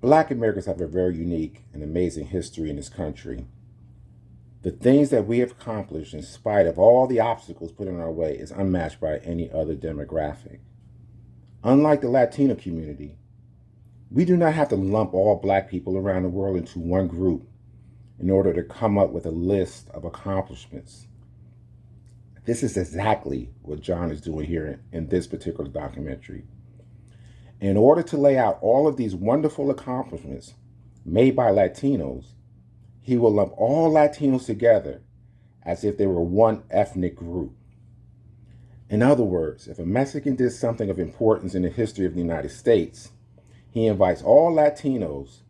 Black Americans have a very unique and amazing history in this country. The things that we have accomplished, in spite of all the obstacles put in our way, is unmatched by any other demographic. Unlike the Latino community, we do not have to lump all Black people around the world into one group in order to come up with a list of accomplishments. This is exactly what John is doing here in this particular documentary. In order to lay out all of these wonderful accomplishments made by Latinos, he will lump all Latinos together as if they were one ethnic group. In other words, if a Mexican did something of importance in the history of the United States, he invites all Latinos,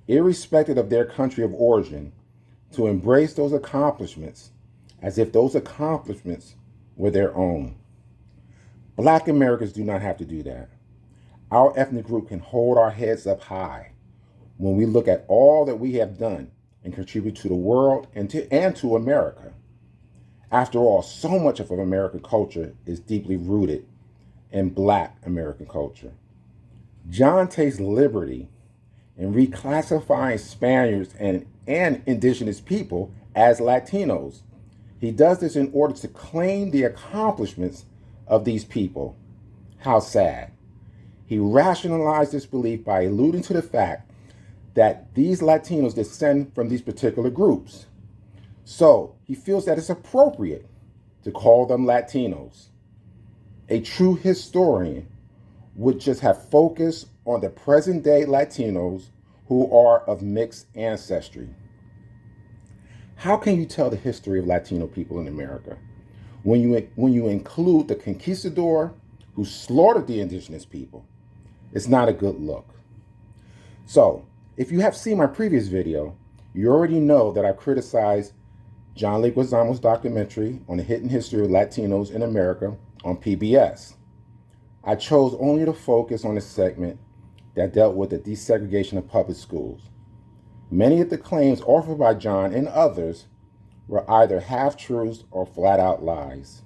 irrespective of their country of origin, to embrace those accomplishments as if those accomplishments were their own. Black Americans do not have to do that. Our ethnic group can hold our heads up high when we look at all that we have done and contribute to the world and to America. After all, so much of American culture is deeply rooted in Black American culture. John takes liberty in reclassifying Spaniards and indigenous people as Latinos. He does this in order to claim the accomplishments of these people. How sad. He rationalized this belief by alluding to the fact that these Latinos descend from these particular groups. So he feels that it's appropriate to call them Latinos. A true historian would just have focused on the present day Latinos who are of mixed ancestry. How can you tell the history of Latino people in America when you include the conquistador who slaughtered the indigenous people? It's not a good look. So, if you have seen my previous video, you already know that I criticized John Leguizamo's documentary on the hidden history of Latinos in America on PBS. I chose only to focus on a segment that dealt with the desegregation of public schools. Many of the claims offered by John and others were either half-truths or flat-out lies.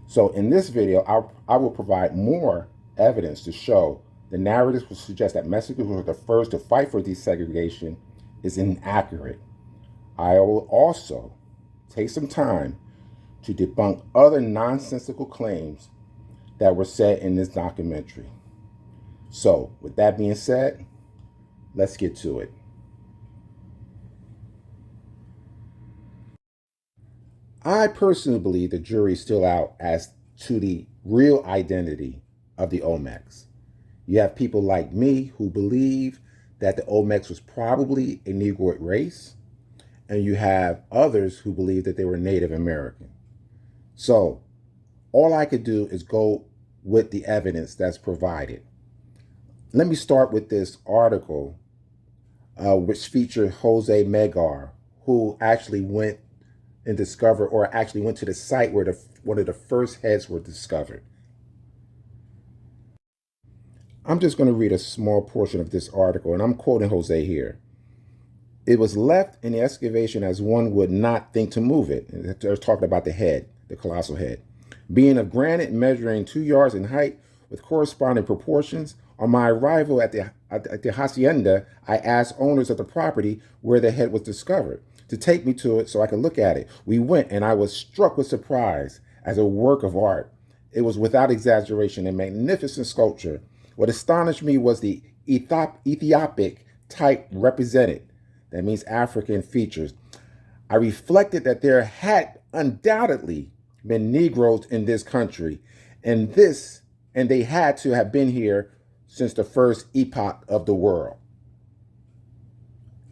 So in this video, I will provide more evidence to show the narratives will suggest that Mexicans were the first to fight for desegregation is inaccurate. I will also take some time to debunk other nonsensical claims that were said in this documentary. So, with that being said, let's get to it. I personally believe the jury is still out as to the real identity of the Olmecs. You have people like me who believe that the Olmecs was probably a Negroid race, and you have others who believe that they were Native American. So all I could do is go with the evidence that's provided. Let me start with this article, which featured Jose Megar, who actually went and discovered, or actually went to the site where one of the first heads were discovered. I'm just going to read a small portion of this article, and I'm quoting Jose here. It was left in the excavation as one would not think to move it. They're talking about the head, the colossal head. Being of granite measuring 2 yards in height with corresponding proportions, on my arrival at the hacienda, I asked owners of the property where the head was discovered to take me to it so I could look at it. We went, and I was struck with surprise as a work of art. It was without exaggeration a magnificent sculpture. What astonished me was the Ethiopic type represented. That means African features. I reflected that there had undoubtedly been Negroes in this country, and they had to have been here since the first epoch of the world.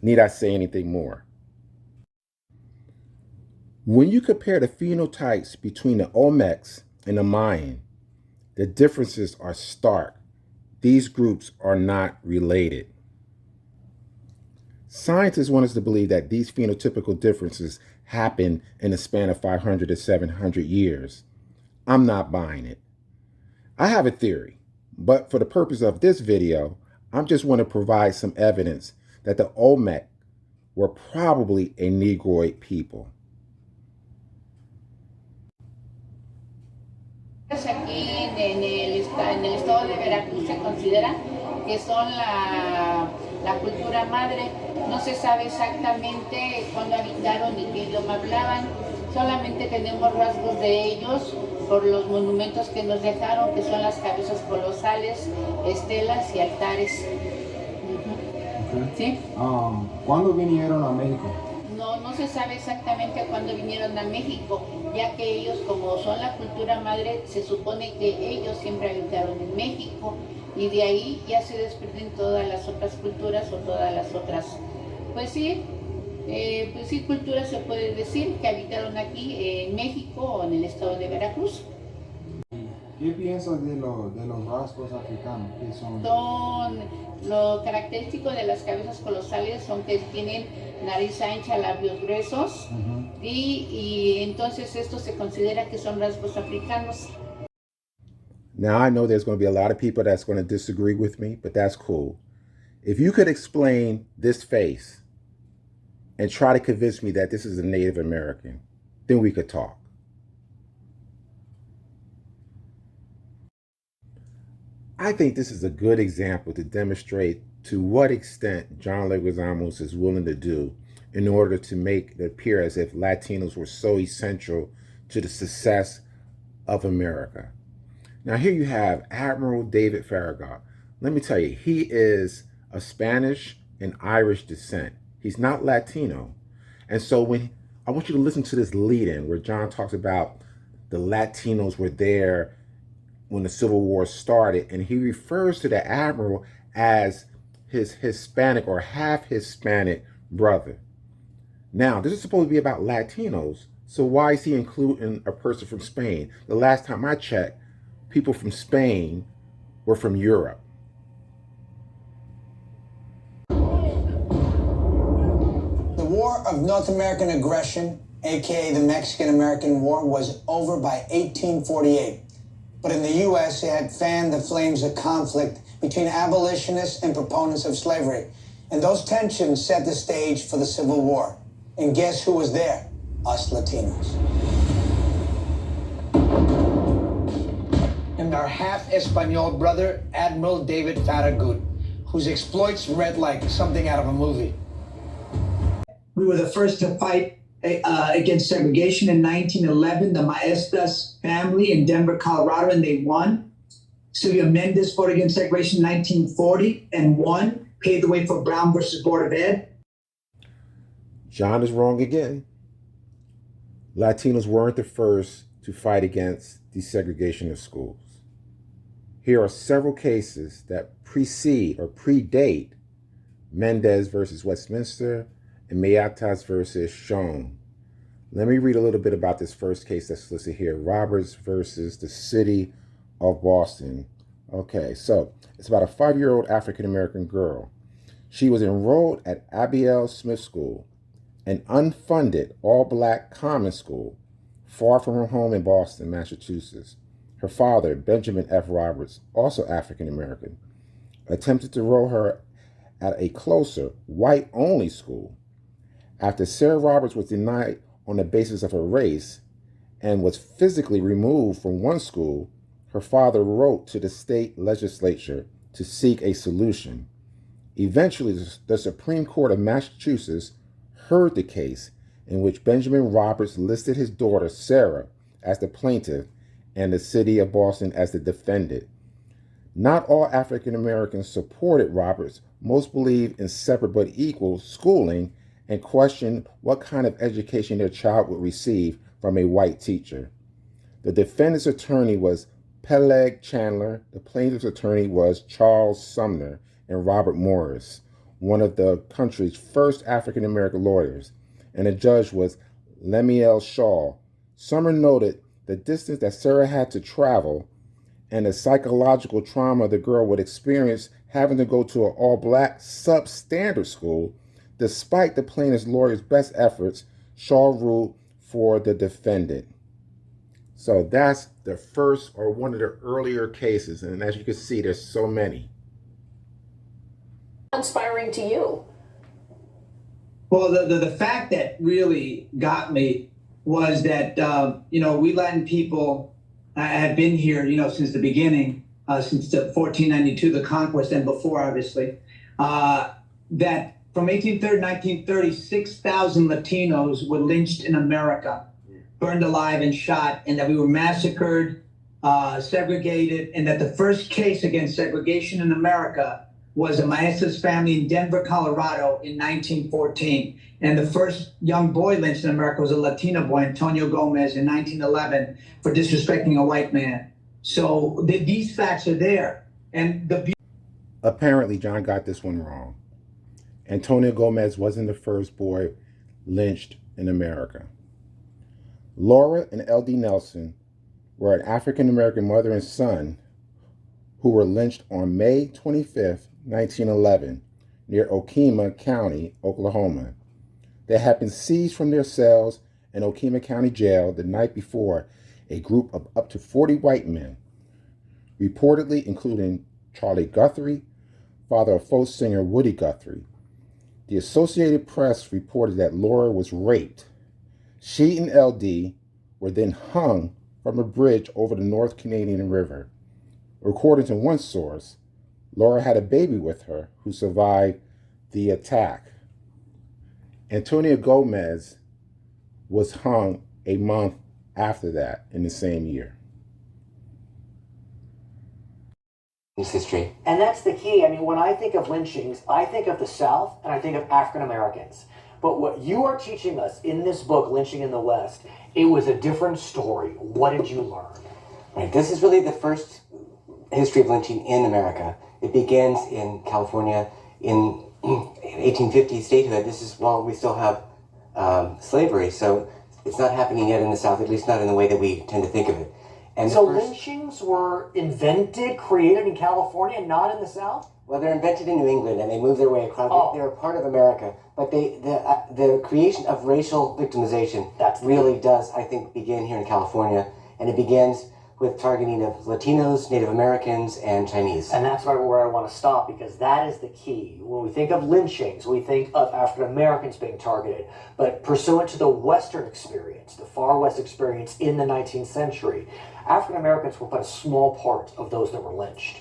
Need I say anything more? When you compare the phenotypes between the Olmecs and the Mayan, the differences are stark. These groups are not related. Scientists want us to believe that these phenotypical differences happen in a span of 500 to 700 years. I'm not buying it. I have a theory, but for the purpose of this video, I just want to provide some evidence that the Olmec were probably a Negroid people. Aquí en el estado de Veracruz se considera que son la cultura madre. No se sabe exactamente cuándo habitaron y qué idioma hablaban. Solamente tenemos rasgos de ellos por los monumentos que nos dejaron, que son las cabezas colosales, estelas y altares. Okay. ¿Sí? ¿Cuándo vinieron a México? No se sabe exactamente cuándo vinieron a México, ya que ellos, como son la cultura madre, se supone que ellos siempre habitaron en México y de ahí ya se desprenden todas las otras culturas o todas las otras, pues sí, culturas se puede decir que habitaron aquí en México o en el estado de Veracruz. ¿Qué piensas de los rasgos africanos? ¿Qué son? Lo característico de las cabezas colosales son que tienen nariz ancha, labios gruesos, y entonces esto se considera que son rasgos africanos. Now, I know there's going to be a lot of people that's going to disagree with me, but that's cool. If you could explain this face and try to convince me that this is a Native American, then we could talk. I think this is a good example to demonstrate to what extent John Leguizamo is willing to do in order to make it appear as if Latinos were so essential to the success of America. Now, here you have Admiral David Farragut. Let me tell you, he is of Spanish and Irish descent. He's not Latino. And so I want you to listen to this lead-in where John talks about the Latinos were there when the Civil War started, and he refers to the Admiral as his Hispanic or half Hispanic brother. Now, this is supposed to be about Latinos, so why is he including a person from Spain? The last time I checked, people from Spain were from Europe. The War of North American Aggression, aka the Mexican-American War, was over by 1848. But in the U.S., it had fanned the flames of conflict between abolitionists and proponents of slavery. And those tensions set the stage for the Civil War. And guess who was there? Us Latinos. And our half Espanol brother, Admiral David Farragut, whose exploits read like something out of a movie. We were the first to fight against segregation in 1911, the Maestas family in Denver, Colorado, and they won. Sylvia Mendez fought against segregation in 1940 and won, paved the way for Brown versus Board of Ed. John is wrong again. Latinos weren't the first to fight against desegregation of schools. Here are several cases that precede or predate Mendez versus Westminster and Meatas versus Schoen. Let me read a little bit about this first case that's listed here, Roberts versus the City of Boston. Okay, so it's about a 5-year-old African-American girl. She was enrolled at Abiel Smith School, an unfunded all-black common school far from her home in Boston, Massachusetts. Her father, Benjamin F. Roberts, also African-American, attempted to enroll her at a closer, white-only school. After Sarah Roberts was denied on the basis of her race and was physically removed from one school, her father wrote to the state legislature to seek a solution. Eventually, the Supreme Court of Massachusetts heard the case in which Benjamin Roberts listed his daughter, Sarah, as the plaintiff and the city of Boston as the defendant. Not all African Americans supported Roberts. Most believed in separate but equal schooling and questioned what kind of education their child would receive from a white teacher. The defendant's attorney was Peleg Chandler. The plaintiff's attorney was Charles Sumner and Robert Morris, one of the country's first African American lawyers, and the judge was Lemuel Shaw. Sumner noted the distance that Sarah had to travel and the psychological trauma the girl would experience having to go to an all-black substandard school. Despite the plaintiff's lawyer's best efforts, Shaw ruled for the defendant. So that's the first or one of the earlier cases, and as you can see, there's so many. Inspiring to you? Well, the fact that really got me was that, we Latin people have been here, since the beginning. since the 1492, the conquest, and before, obviously, that from 1830 to 1930, 6,000 Latinos were lynched in America, burned alive and shot, and that we were massacred, segregated, and that the first case against segregation in America was a Maestas family in Denver, Colorado in 1914. And the first young boy lynched in America was a Latino boy, Antonio Gomez, in 1911 for disrespecting a white man. So these facts are there. And Apparently, John got this one wrong. Antonio Gomez wasn't the first boy lynched in America. Laura and L.D. Nelson were an African-American mother and son who were lynched on May 25th, 1911, near Okemah County, Oklahoma. They had been seized from their cells in Okemah County Jail the night before a group of up to 40 white men, reportedly including Charlie Guthrie, father of folk singer Woody Guthrie. The Associated Press reported that Laura was raped. She and LD were then hung from a bridge over the North Canadian River. According to one source, Laura had a baby with her who survived the attack. Antonio Gomez was hung a month after that in the same year. History. And that's the key. I mean, when I think of lynchings, I think of the South and I think of African Americans. But what you are teaching us in this book, Lynching in the West, it was a different story. What did you learn? Right. This is really the first history of lynching in America. It begins in California in 1850 statehood. This is while we still have slavery, so it's not happening yet in the South, at least not in the way that we tend to think of it. And so lynchings were invented, created in California, not in the South? Well, they're invented in New England, and they move their way across. Oh. They're a part of America, but the creation of racial victimization really does, I think, begin here in California, and it begins with targeting of Latinos, Native Americans, and Chinese. And that's right where I want to stop, because that is the key. When we think of lynchings, we think of African Americans being targeted, but pursuant to the Western experience, the far West experience in the 19th century, African Americans were but a small part of those that were lynched.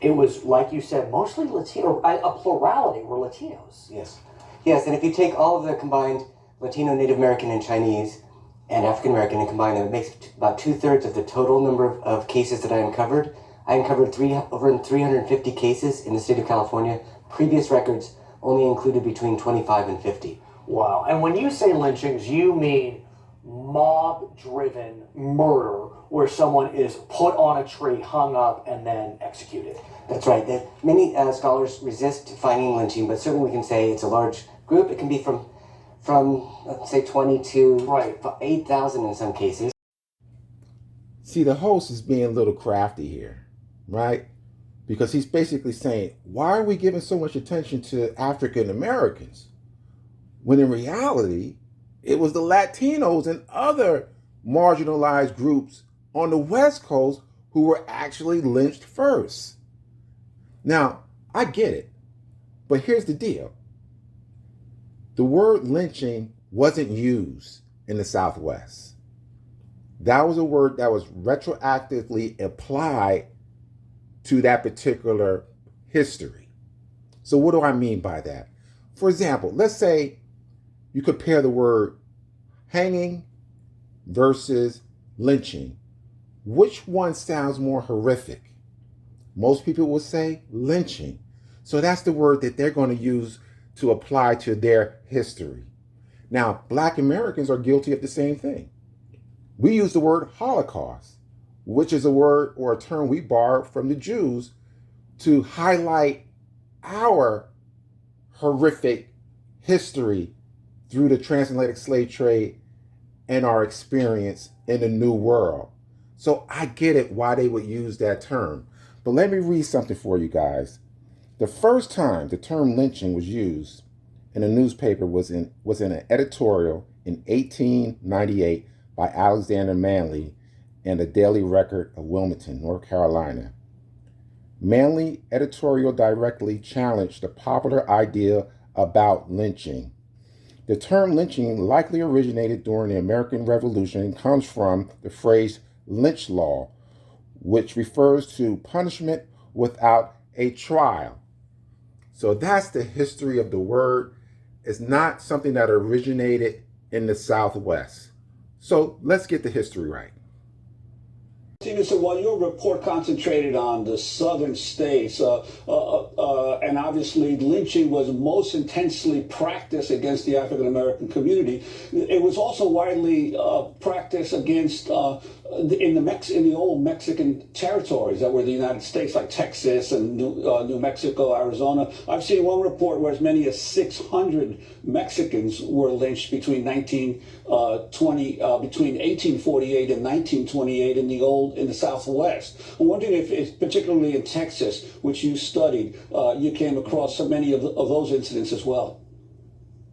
It was, like you said, mostly Latino, a plurality were Latinos. Yes. Yes, and if you take all of the combined Latino, Native American, and Chinese, and African American and combine them, it makes about 2/3 of the total number of cases that I uncovered. I uncovered over 350 cases in the state of California. Previous records only included between 25 and 50. Wow. And when you say lynchings, you mean mob-driven murder where someone is put on a tree, hung up, and then executed. That's right. Many scholars resist defining lynching, but certainly we can say it's a large group. It can be from let's say 20 to 8,000 in some cases. See, the host is being a little crafty here, right? Because he's basically saying, why are we giving so much attention to African Americans? When in reality, it was the Latinos and other marginalized groups on the West Coast who were actually lynched first. Now, I get it, but here's the deal. The word lynching wasn't used in the Southwest. That was a word that was retroactively applied to that particular history. So what do I mean by that? For example, let's say you compare the word hanging versus lynching. Which one sounds more horrific? Most people will say lynching. So that's the word that they're going to use to apply to their history. Now, Black Americans are guilty of the same thing. We use the word Holocaust, which is a word or a term we borrowed from the Jews to highlight our horrific history through the transatlantic slave trade and our experience in the New World. So I get it why they would use that term. But let me read something for you guys. The first time the term lynching was used in a newspaper was in an editorial in 1898 by Alexander Manley in the Daily Record of Wilmington, North Carolina. Manley editorial directly challenged the popular idea about lynching. The term lynching likely originated during the American Revolution and comes from the phrase lynch law, which refers to punishment without a trial. So that's the history of the word. It's not something that originated in the Southwest. So let's get the history right. So while your report concentrated on the southern states, and obviously lynching was most intensely practiced against the African American community, it was also widely practiced against in the old Mexican territories that were the United States, like Texas and New Mexico, Arizona. I've seen one report where as many as 600 Mexicans were lynched between 1848 and 1928 in the Southwest. I'm wondering if particularly in Texas, which you studied, you came across so many of those incidents as well.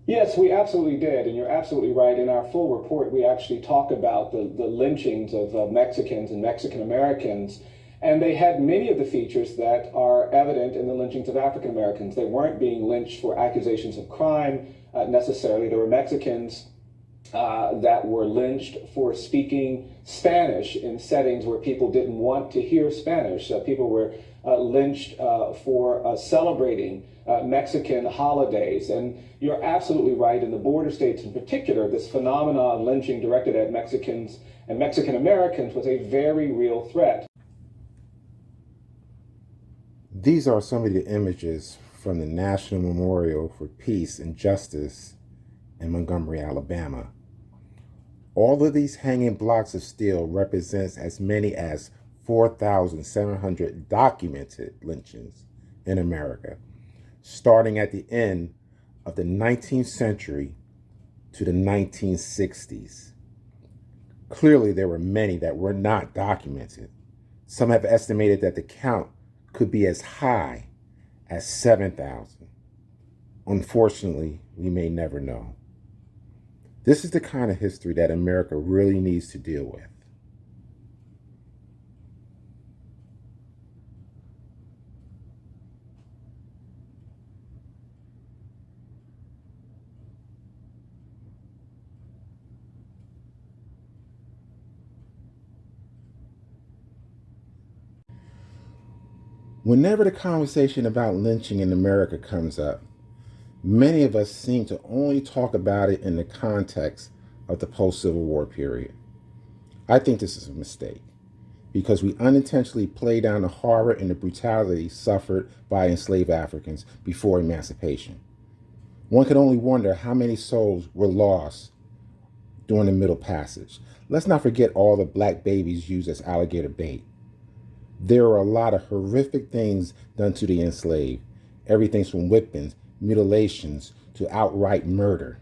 Yes, we absolutely did, and you're absolutely right. In our full report, we actually talk about the lynchings of Mexicans and Mexican Americans, and they had many of the features that are evident in the lynchings of African Americans. They weren't being lynched for accusations of crime necessarily. There were Mexicans that were lynched for speaking Spanish in settings where people didn't want to hear Spanish. People were lynched for celebrating Mexican holidays. And you're absolutely right, in the border states in particular, this phenomenon of lynching directed at Mexicans and Mexican Americans was a very real threat. These are some of the images from the National Memorial for Peace and Justice in Montgomery, Alabama. All of these hanging blocks of steel represents as many as 4,700 documented lynchings in America, starting at the end of the 19th century to the 1960s. Clearly, there were many that were not documented. Some have estimated that the count could be as high as 7,000. Unfortunately, we may never know. This is the kind of history that America really needs to deal with. Whenever the conversation about lynching in America comes up, many of us seem to only talk about it in the context of the post-Civil War period. I think this is a mistake because we unintentionally play down the horror and the brutality suffered by enslaved Africans before emancipation. One can only wonder how many souls were lost during the Middle Passage. Let's not forget all the black babies used as alligator bait. There are a lot of horrific things done to the enslaved, everything from whippings, mutilations, to outright murder.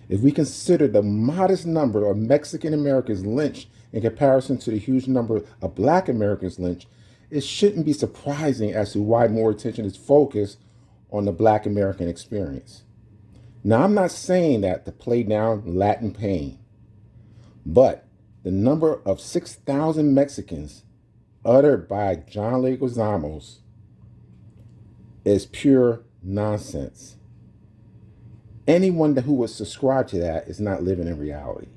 If we consider the modest number of Mexican Americans lynched in comparison to the huge number of Black Americans lynched, it shouldn't be surprising as to why more attention is focused on the Black American experience. Now, I'm not saying that to play down Latin pain, but the number of 6,000 Mexicans uttered by John Leguizamo is pure nonsense. Anyone who would subscribe to that is not living in reality.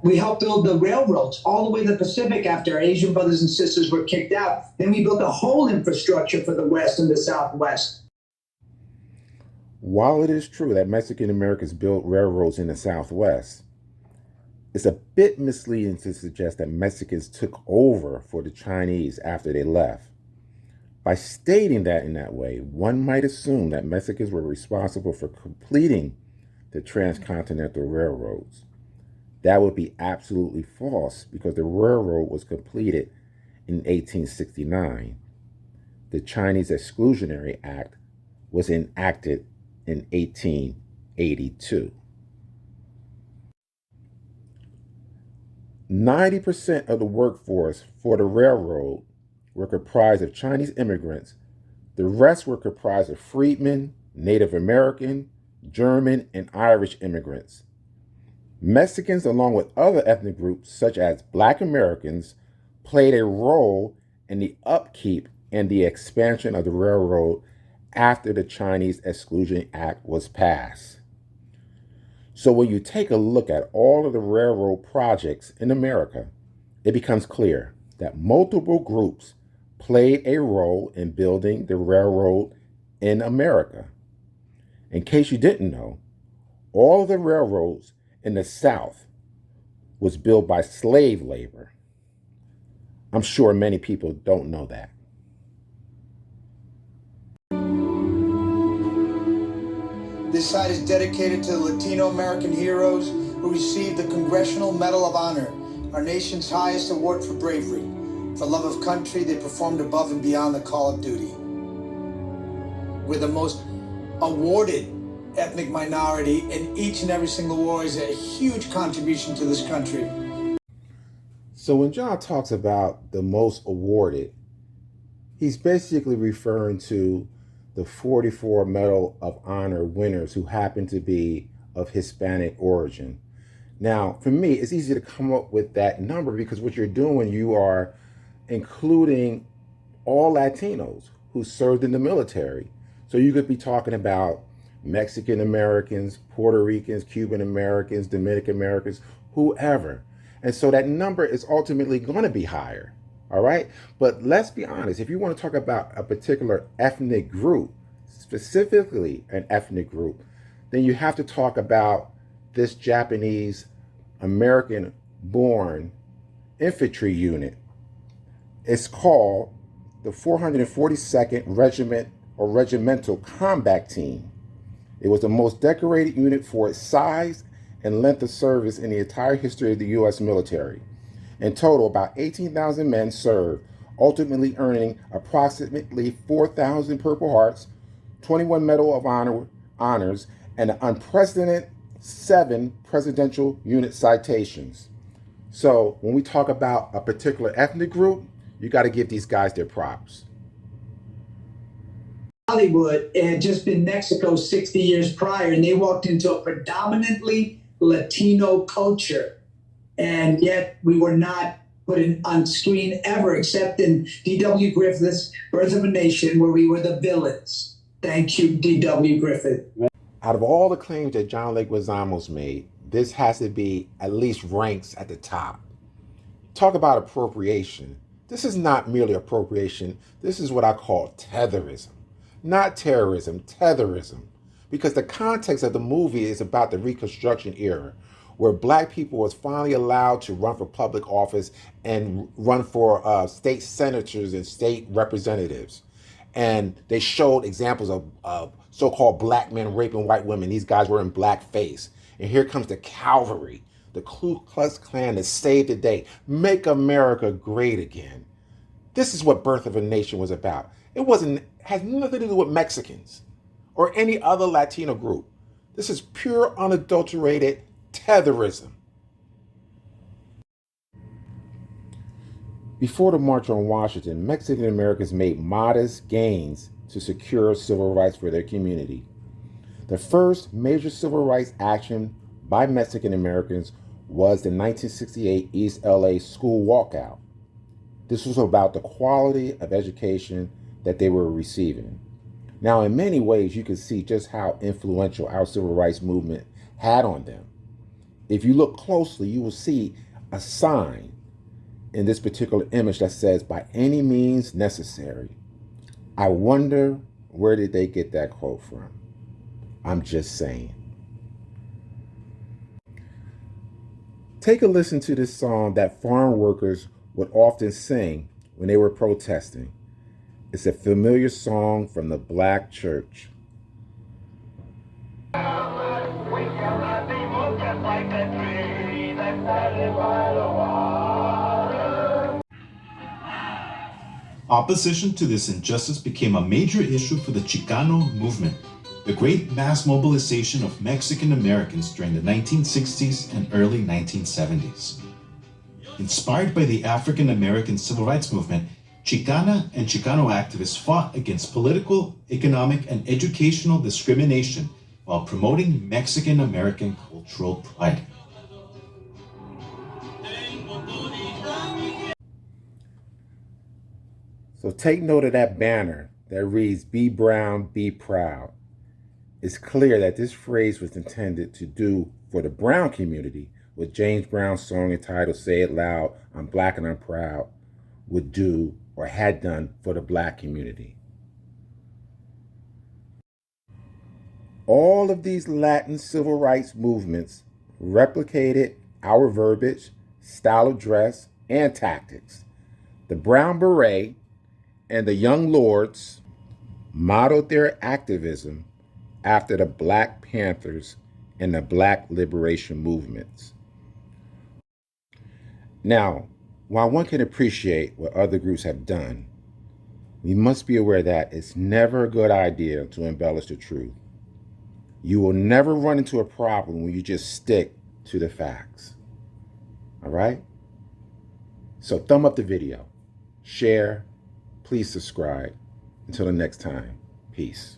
We helped build the railroads all the way to the Pacific after our Asian brothers and sisters were kicked out. Then we built a whole infrastructure for the West and the Southwest. While it is true that Mexican Americans built railroads in the Southwest, it's a bit misleading to suggest that Mexicans took over for the Chinese after they left. By stating that in that way, one might assume that Mexicans were responsible for completing the transcontinental railroads. That would be absolutely false because the railroad was completed in 1869. The Chinese Exclusionary Act was enacted in 1882. 90% of the workforce for the railroad were comprised of Chinese immigrants. The rest were comprised of freedmen, Native American, German, and Irish immigrants. Mexicans, along with other ethnic groups such as Black Americans, played a role in the upkeep and the expansion of the railroad after the Chinese Exclusion Act was passed. So when you take a look at all of the railroad projects in America, it becomes clear that multiple groups played a role in building the railroad in America. In case you didn't know, all of the railroads in the South was built by slave labor. I'm sure many people don't know that. This site is dedicated to the Latino American heroes who received the Congressional Medal of Honor, our nation's highest award for bravery. For love of country, they performed above and beyond the call of duty. We're the most awarded ethnic minority, and each and every single war is a huge contribution to this country. So when John talks about the most awarded, he's basically referring to the 44 Medal of Honor winners who happen to be of Hispanic origin. Now, for me, it's easy to come up with that number because what you're doing, you are including all Latinos who served in the military. So you could be talking about Mexican Americans, Puerto Ricans, Cuban Americans, Dominican Americans, whoever. And so that number is ultimately going to be higher. All right. But let's be honest, if you want to talk about a particular ethnic group, specifically an ethnic group, then you have to talk about this Japanese American born infantry unit. It's called the 442nd Regiment or Regimental Combat Team. It was the most decorated unit for its size and length of service in the entire history of the U.S. military. In total, about 18,000 men served, ultimately earning approximately 4,000 Purple Hearts, 21 Medal of Honors, and an unprecedented 7 presidential unit citations. So when we talk about a particular ethnic group, you got to give these guys their props. Hollywood had just been Mexico 60 years prior, and they walked into a predominantly Latino culture. And yet we were not put on screen ever, except in D.W. Griffith's Birth of a Nation, where we were the villains. Thank you, D.W. Griffith. Out of all the claims that John Leguizamo's made, this has to be at least ranks at the top. Talk about appropriation. This is not merely appropriation. This is what I call tetherism. Not terrorism, tetherism. Because the context of the movie is about the Reconstruction era, where black people was finally allowed to run for public office and run for state senators and state representatives. And they showed examples of so-called black men raping white women. These guys were in blackface. And here comes the cavalry, the Ku Klux Klan to save the day. Make America great again. This is what Birth of a Nation was about. It has nothing to do with Mexicans or any other Latino group. This is pure, unadulterated tetherism. Before the March on Washington, Mexican Americans made modest gains to secure civil rights for their community. The first major civil rights action by Mexican Americans was the 1968 East LA school walkout. This was about the quality of education that they were receiving. Now, in many ways, you can see just how influential our civil rights movement had on them. If you look closely, you will see a sign in this particular image that says, "By any means necessary." I wonder, where did they get that quote from? I'm just saying. Take a listen to this song that farm workers would often sing when they were protesting. It's a familiar song from the Black church. Opposition to this injustice became a major issue for the Chicano movement, the great mass mobilization of Mexican Americans during the 1960s and early 1970s. Inspired by the African American civil rights movement, Chicana and Chicano activists fought against political, economic, and educational discrimination while promoting Mexican American cultural pride. So take note of that banner that reads, "Be brown, be proud." It's clear that this phrase was intended to do for the brown community what James Brown's song entitled Say It Loud, I'm Black and I'm Proud would do or had done for the Black community. All of these Latin civil rights movements replicated our verbiage, style of dress, and tactics. The Brown Beret and the Young Lords modeled their activism after the Black Panthers and the Black liberation movements. Now, while one can appreciate what other groups have done, we must be aware that it's never a good idea to embellish the truth. You will never run into a problem when you just stick to the facts. All right? So thumb up the video, share, please subscribe. Until the next time, peace.